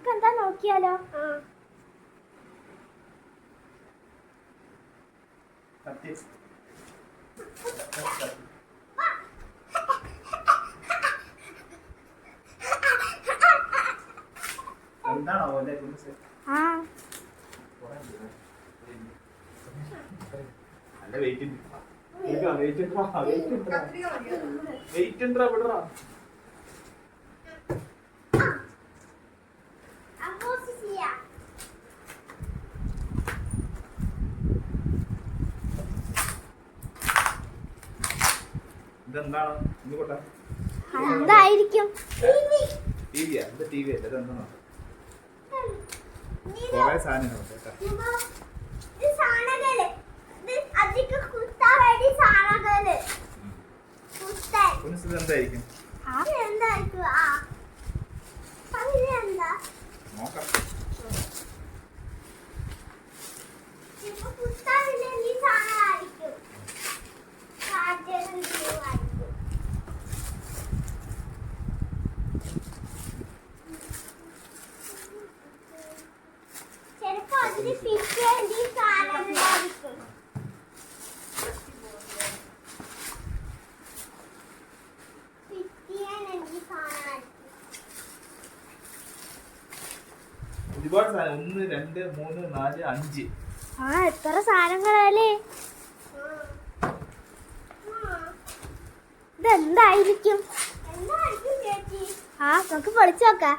നമുക്ക് എന്താ നോക്കിയാലോ? എന്തായിരിക്കും? ഒരുപാട് സാധനം 1 2 3 4 5 എത്ര സാധനങ്ങളല്ലേ? ഇതെന്തായിരിക്കും? നമുക്ക് പൊളിച്ചു നോക്കാം.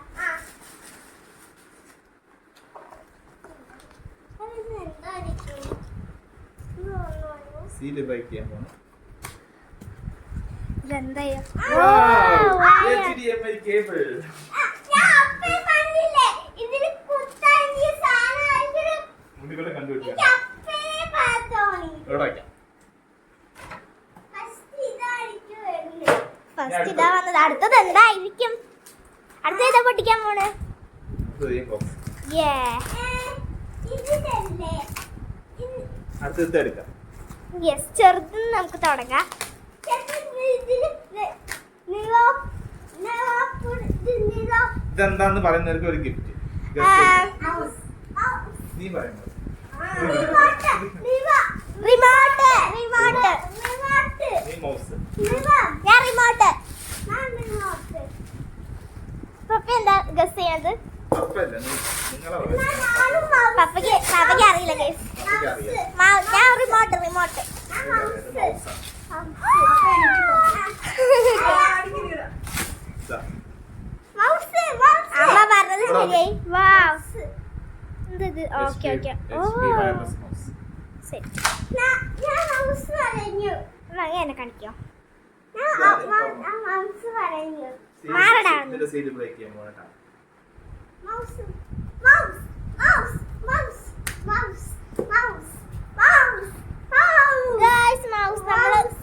ഫസ്റ്റ് ഇതാ വന്നത്. അടുത്തത് എന്തായിരിക്കും? അടുത്ത ഏതാ പൊട്ടിക്കാൻ പോണ്? ചെറുത് നമുക്ക് തുടങ്ങാം. ഇതെന്താന്ന് പറയുന്നവർക്ക് ഒരു ഗിഫ്റ്റ്. നീ പറയുന്നത് എന്താ ഗസ് ചെയ്യാത്? പപ്പയ്ക്ക് അറിയില്ല ഗൈസ്. ഞാൻ റിമോട്ട് അമ്മ പറഞ്ഞത് ശരിയായി. എന്തത്? ഓക്കെ എന്നെ കാണിക്കോ?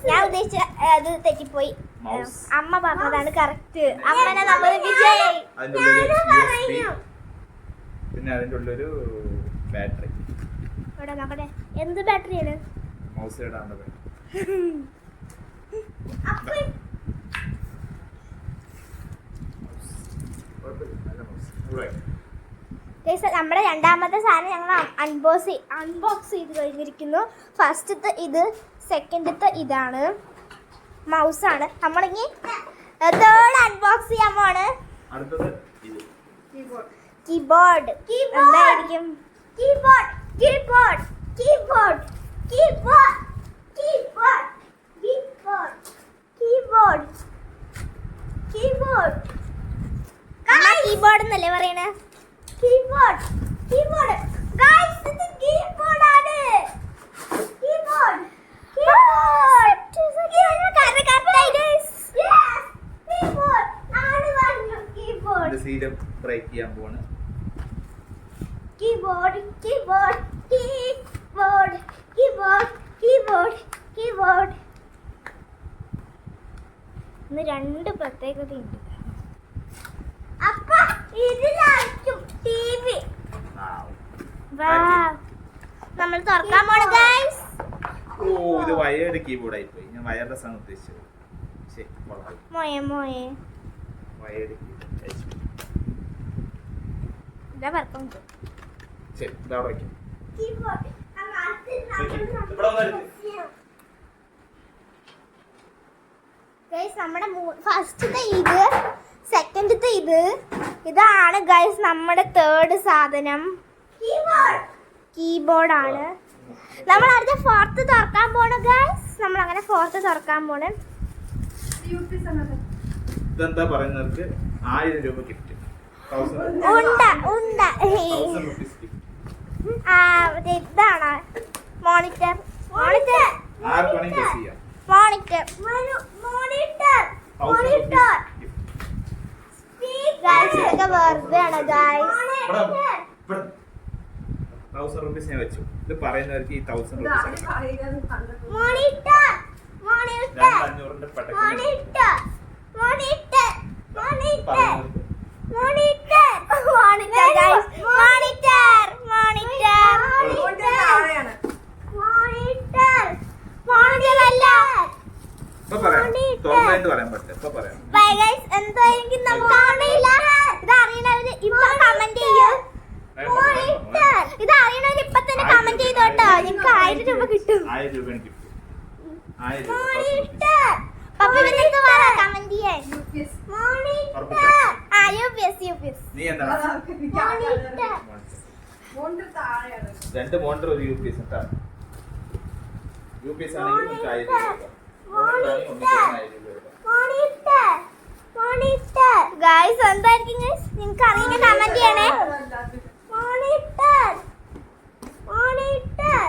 ഞാൻ ഉദ്ദേശിച്ച അത് തെറ്റിപ്പോയി. അമ്മ പറഞ്ഞതാണ് കറക്റ്റ്. അമ്മനെ നമ്മൾ വിജയ്. പിന്നെ അതിന്റെ ഉള്ളൊരു ബാറ്ററി. ഇവിടെ നോക്കട്ടെ എന്ത് ബാറ്ററിയാണ്? മൗസ് ഇടാനുള്ള നമ്മുടെ രണ്ടാമത്തെ സാധനം ഞങ്ങൾ അൺബോക്സ് ചെയ്ത് കഴിഞ്ഞിരിക്കുന്നു. ഫസ്റ്റത്തെ ഇത്, സെക്കൻഡത്തെ ഇതാണ്, മൗസാണ്. നമ്മളിനി തേർഡ് അൺബോക്സ് ചെയ്യാൻ പോണ്. കീബോർഡ്. എന്തായിരിക്കും? കീബോർഡ് എന്നല്ലേ പറയണേ? കീബോർഡ് ഗയ്സ്, ഇത് കീബോർഡ് ആണ്. കീബോർഡ് ബ്രേക്ക് ചെയ്യാൻ പോണ്. കീബോർഡ് ഇന്ന് രണ്ട് പ്രത്യേകതയുണ്ട്. നമ്മൾ തുറക്കാൻ പോണ ഗൈസ്. ഇത് വയർഡ് കീബോർഡ് ആയി പോയി. ഞാൻ വയർലെസ് ആണ് ഉദ്ദേശിച്ചത്. മോയെ വയർഡ് കീബോർഡ്. ഇതാ പറക്കും ശരി ഇതാ വയ്ക്കും കീബോർഡ് ഇവിടെ വന്നെടുത്ത് ഗൈസ് നമ്മുടെ ഫസ്റ്റത്തെ ഇത് സെക്കൻഡത്തെ ഇതാണ് ഗൈസ് നമ്മുടെ തേർഡ് സാധനം കീബോർഡാണ്. നമ്മൾ അടുത്ത ഫോർത്ത് തുറക്കാൻ പോണു ഗൈസ്. നമ്മൾ അങ്ങനെ ഫോർത്ത് തുറക്കാൻ പോണു. ഇതെന്താ പറയുന്നവർക്ക് 1000 രൂപ ഗിഫ്റ്റ്. ഉണ്ട ഇതാണ് മോണിറ്റർ മോണിറ്റർ ആർക്കാണെങ്കിൽ ഗസ് ചെയ്യാം. മോണിറ്റർ മോണിറ്റർ മോണിറ്റർ ഗൈസ് ഇതൊക്കെ വെറുതെ ആണ് ഗൈസ്. 1000 റുപ്പീസ് ഞാൻ വെച്ചു. ഇത് പറയുന്നവർക്ക് ഈ 1000 റുപ്പീസ് മോണിറ്റർ മോണിറ്റർ 500ന്റെ പടക്കം monitor monitor monitor monitor monitor guys monitor monitor monitor monitor അല്ല ഇപ്പൊ പറയാം. തുറന്നായിട്ട് പറയാൻ പറ്റില്ല. ഇപ്പൊ പറയാം. Bye guys. എന്തായാലും നമുക്ക് അറിയില്ല. ഇത് അറിയണവര് ഇപ്പൊ കമന്റ് ചെയ്യൂ. ഇത് അറിയണവര് ഇപ്പൊ തന്നെ കമന്റ് ചെയ്തു കേട്ടോ. നിങ്ങൾക്ക് 1000 രൂപ കിട്ടും. 1000 രൂപയാണ് ഗിഫ്റ്റ്. 1000 രൂപ. മോണിറ്റർ പപ്പ വിളിച്ചു പറ കമന്റ് ചെയ്യാൻ. മോണിറ്റർ ആ യുപിഎസ് നീ എന്താ മോണിറ്റർ രണ്ട് മോണിറ്റർ ഒരു യുപിഎസ് ഇട്ടാ. യുപിഎസ് ആണെങ്കിൽ നമുക്ക് 1000 രൂപ. മോണിറ്റർ മോണിറ്റർ ഗൈസ് എന്തായിരിക്കും ഗൈസ് നിങ്ങൾക്ക് അറിയുന്ന കമന്റ് ചെയ്യണേ. മോണിറ്റർ മോണിറ്റർ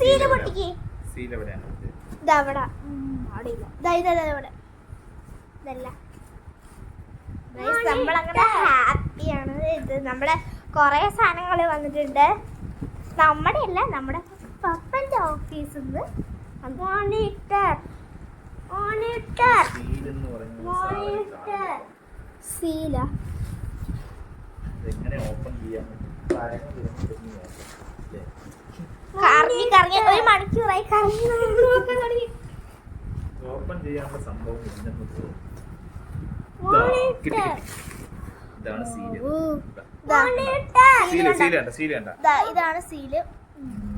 സീല പൊട്ടിക്ക്. സീൽ എവിടെയാണ്? ഇതവിടെ അവിടെ ഇല്ല. ഇവിടെ ഇതല്ല ഗൈസ്. നമ്മളങ്ങനെ ഹാപ്പിയാണ്. ഇത് നമ്മളെ കുറെ സാധനങ്ങൾ വന്നിട്ടുണ്ട്. നമ്മുടെ അല്ല നമ്മുടെ പപ്പന്റെ ഓഫീസിൽ നിന്ന്. മോണിറ്റർ മോണിറ്റർ സീൽ എന്ന് പറയുന്നത് മോണിറ്റർ സീല എങ്ങനെ ഓപ്പൺ ചെയ്യാൻ കറങ്ങി കറങ്ങി ഒരു മണിക്കൂറായി കറങ്ങി തുടങ്ങി. ഓപ്പൺ ചെയ്യാനുള്ള സംഭവം ഇല്ലെന്ന് തോന്നുന്നു. മോണിറ്റർ ഇതാണ് സീൽ. മോണിറ്റർ സീൽ കണ്ട ഇതാണ് സീല്.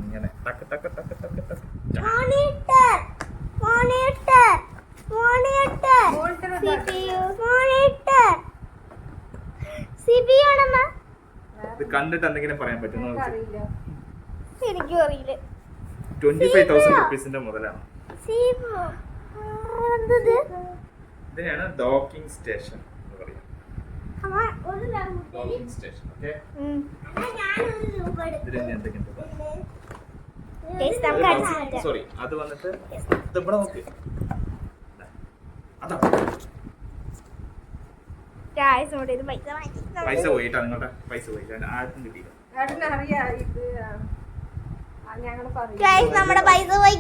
ഇങ്ങനെ ടക്ക് ടക്ക് ടക്ക് ടക്ക് ടക്ക്. Monitor monitor monitor CPU monitor CPU ആണമ്മ. ഇത് കണ്ടിട്ട് എന്തെങ്കിലും പറയാൻ പറ്റുമോ? എനിക്കും അറിയില്ല. 25,000 റുപ്പീസിന്റെ മുതലാണ്. എന്തത് ഇതിനാണ് ഡോക്കിംഗ് സ്റ്റേഷൻ എന്ന് പറയാം. Docking station. ഓക്കെ, ഇതിന് എന്തൊക്കെയുണ്ട്? സോറി, അത് വന്നിട്ട് ഇത് ഇവിടെ നോക്ക്. അതാ പൈസ പോയിട്ടാ. നിങ്ങളുടെ പൈസ പോയി. ആർക്കും കിട്ടിയില്ല. നമ്മുടെ പൈസ പോയി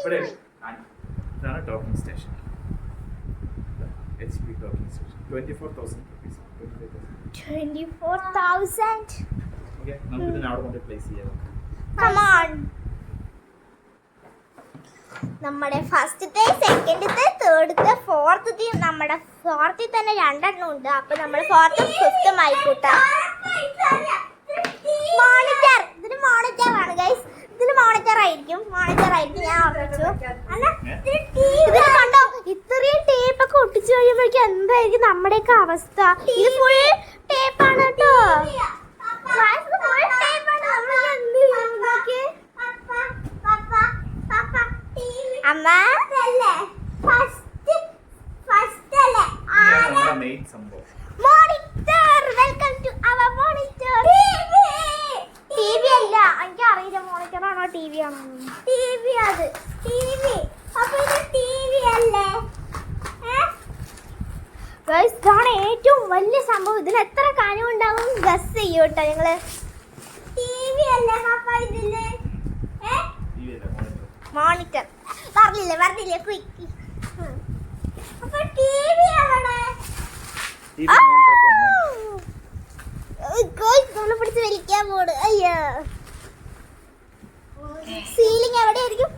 ഇവിടെ ഇതാണ് talking station. HP talking station 24,000 rupees. 24,000. Okay, നമുക്ക് ഇതിനെ അവിടെ കൊണ്ട് പ്ലേസ് ചെയ്യാം. Come on. നമ്മുടെ ഫസ്റ്റത്തെ സെക്കൻഡത്തെ തേർഡത്തെ ഫോർത്തത്തെ നമ്മുടെ ഫോർത്തിൽ തന്നെ 2 എണ്ണം ഉണ്ട്. അപ്പൊ നമ്മൾ ഫോർത്തും ഫിഫ്ത്തും ആയിക്കോട്ടെ. മോണിറ്റർ ഇതിന് മോണിറ്റർ ആണ് ഗൈസ്. ഇതിന് മോണിറ്റർ ആയിരിക്കും ഞാൻ ഓർമ്മിച്ചു. ഇതിന് കണ്ടോ ഇത്രയും ടേപ്പ് ഒക്കെ ഒട്ടിച്ചു കഴിയുമ്പോഴേക്കും എന്തായിരിക്കും നമ്മുടെയൊക്കെ അവസ്ഥ. ഇത് ഫുൾ ടേപ്പാണ് കേട്ടോ. അമ്മ മെയിൻ സംഭവം monitor. Welcome to our monitor. TV അല്ല, എനിക്ക് അറിയില്ല മോണിറ്റർ ആണോ ടിവി ആണോ. ടിവി അത് ടിവി. അപ്പൊ ഇത് ടിവി അല്ലേ ഗൈസ്? ഇതാണ് ഏറ്റവും വലിയ സംഭവം. ഇതിൽ എത്ര കാര്യം ഉണ്ടാവും ഗസ് ചെയ്യൂ കേട്ടോ നിങ്ങള്. ടിവി അല്ലേ പാപ്പ ഇതില്? മോണിറ്റർ പറഞ്ഞില്ലേ ക്വിക്ക്. അപ്പൊ ടിവി അവിടെ നമ്മള് പിടിച്ച് വലിക്കാൻ പോണ്. അയ്യോ, സീലിംഗ് എവിടെയായിരിക്കും?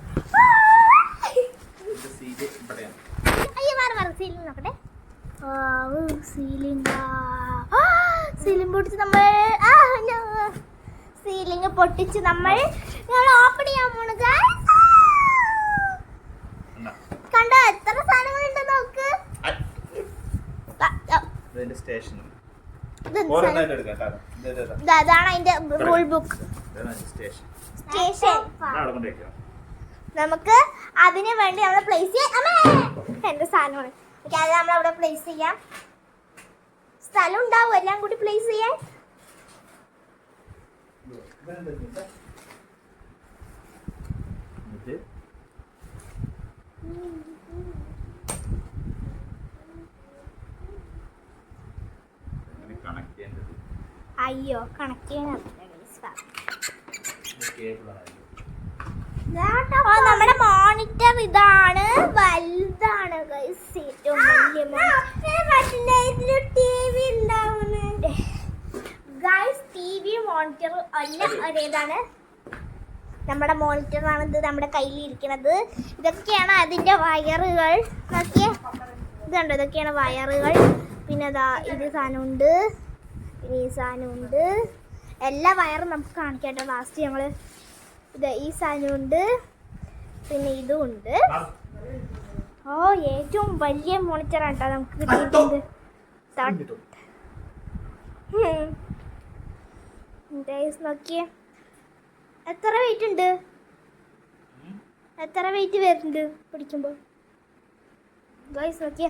അയ്യോ മാറി സീലിംഗ് നോക്കട്ടെ. സീലിംഗ് സീലിംഗ് പൊട്ടിച്ച് നമ്മൾ സീലിംഗ് പൊട്ടിച്ച് നമ്മൾ ഓപ്പൺ ചെയ്യാൻ പോണു guys. കണ്ടോ എത്ര സാധനങ്ങളുണ്ട് നോക്ക്. സ്റ്റേഷൻ അതാണ് അതിന്റെ റൂൾ ബുക്ക്. സ്റ്റേഷൻ നമുക്ക് അതിന് വേണ്ടി നമ്മൾ പ്ലേസ് ചെയ്യാം. എന്റെ സാധനമാണ് അത് നമ്മൾ അവിടെ പ്ലേസ് ചെയ്യാം. സ്ഥലം ഉണ്ടാവും എല്ലാം കൂടി പ്ലേസ് ചെയ്യാൻ. അയ്യോ കണക്ട് ചെയ്യാൻ നമ്മുടെ മോണിറ്റർ ഇതാണ്, വലുതാണ് ഏറ്റവും ടിവി മോണിറ്റർ എല്ലാം ഒരേതാണ്. നമ്മുടെ മോണിറ്ററാണ് ഇത് നമ്മുടെ കയ്യിൽ ഇരിക്കുന്നത്. ഇതൊക്കെയാണ് അതിന്റെ വയറുകൾ. നോക്കിയേ ഇതുണ്ടോ, ഇതൊക്കെയാണ് വയറുകൾ. പിന്നെ ഇത് സാധനമുണ്ട്, പിന്നെ ഈ സാധനമുണ്ട്. എല്ലാ വയറും നമുക്ക് കാണിക്കാം കേട്ടോ. ലാസ്റ്റ് ഞങ്ങൾ ഈ സാധനമുണ്ട്, പിന്നെ ഇതും ഉണ്ട്. ഏറ്റവും വലിയ മോണിറ്ററാണ് കേട്ടോ നമുക്ക് കിട്ടിയിട്ടുണ്ട്. നോക്കിയേ എത്ര വെയിറ്റ് ഉണ്ട്, എത്ര വെയിറ്റ് വരുന്നുണ്ട് പിടിക്കുമ്പോൾ. ഗൈസ് നോക്കിയേ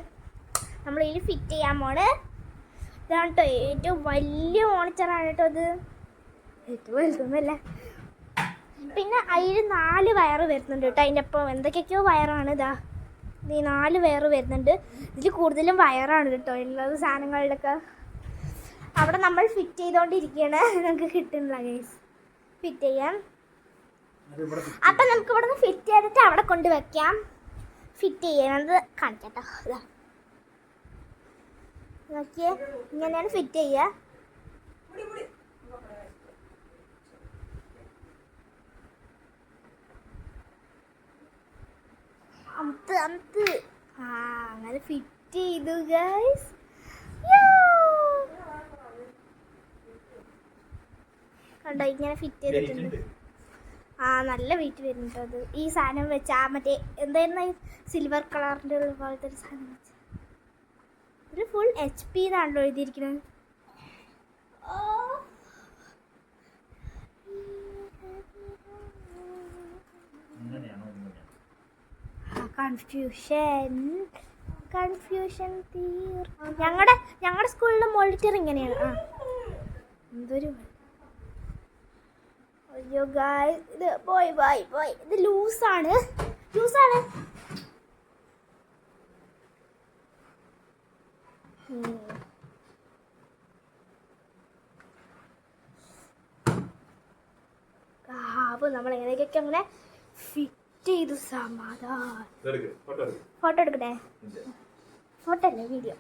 നമ്മൾ ഇതിൽ ഫിറ്റ് ചെയ്യാൻ പോണ്. ഇതാണ് കേട്ടോ ഏറ്റവും വലിയ മോണിറ്ററാണ് കേട്ടോ ഇത്. ഏറ്റവും വലുതൊന്നുമല്ല. പിന്നെ അതിൽ 4 വയറ് വരുന്നുണ്ട് കേട്ടോ. അതിൻ്റെ ഒപ്പം എന്തൊക്കെയൊക്കെയോ വയറാണ്. ഈ 4 വയറ് വരുന്നുണ്ട്. ഇതിൽ കൂടുതലും വയറാണ് കേട്ടോ ഉള്ളത് സാധനങ്ങളിലൊക്കെ. അവിടെ നമ്മൾ ഫിറ്റ് ചെയ്തുകൊണ്ടിരിക്കുകയാണ്. നമുക്ക് കിട്ടുന്നില്ല ഗൈസ് ഫിറ്റ് ചെയ്യാൻ. അപ്പം നമുക്ക് ഇവിടെ നിന്ന് ഫിറ്റ് ചെയ്തിട്ട് അവിടെ കൊണ്ട് വെക്കാം. ഫിറ്റ് ചെയ്യണത് കാണിക്കട്ടോ. നോക്കിയേ ഇങ്ങനെയാണ് ഫിറ്റ് ചെയ്യുക. അങ്ങനെ ഫിറ്റ് ചെയ്തു ഗൈസ്. കണ്ടോ ഇങ്ങനെ ഫിറ്റ് ചെയ്തിട്ടുണ്ട്. നല്ല വെയിറ്റ് വരുന്നുണ്ട് അത്. ഈ സാധനം വെച്ച് മറ്റേ എന്തായിരുന്നു സിൽവർ കളറിൻ്റെ ഉള്ള പോലത്തെ ഒരു സാധനം വെച്ച് ഒരു ഫുൾ HP എന്നാണല്ലോ എഴുതിയിരിക്കുന്നത്. കൺഫ്യൂഷൻ ഞങ്ങളുടെ സ്കൂളിലെ മോണിറ്റർ ഇങ്ങനെയാണ്. എന്തൊരു അയ്യോ ഗായ്സ് ഇത് പോയി ഇത് ലൂസാണ്. അപ്പോൾ നമ്മൾ എങ്ങനെയൊക്കെ അങ്ങനെ ഫിറ്റ് ചെയ്തു. സമാധാനം. ഫോട്ടോ എടുക്കട്ടെ? ഫോട്ടോ അല്ലേ വീഡിയോ.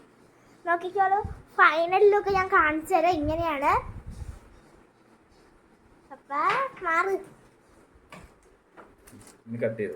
നോക്കിക്കോളൂ ഫൈനൽ ലുക്ക് ഞാൻ കാണിച്ചു തരാം. ഇങ്ങനെയാണ്. അപ്പൊ മാറ് കട്ട് ചെയ്തു.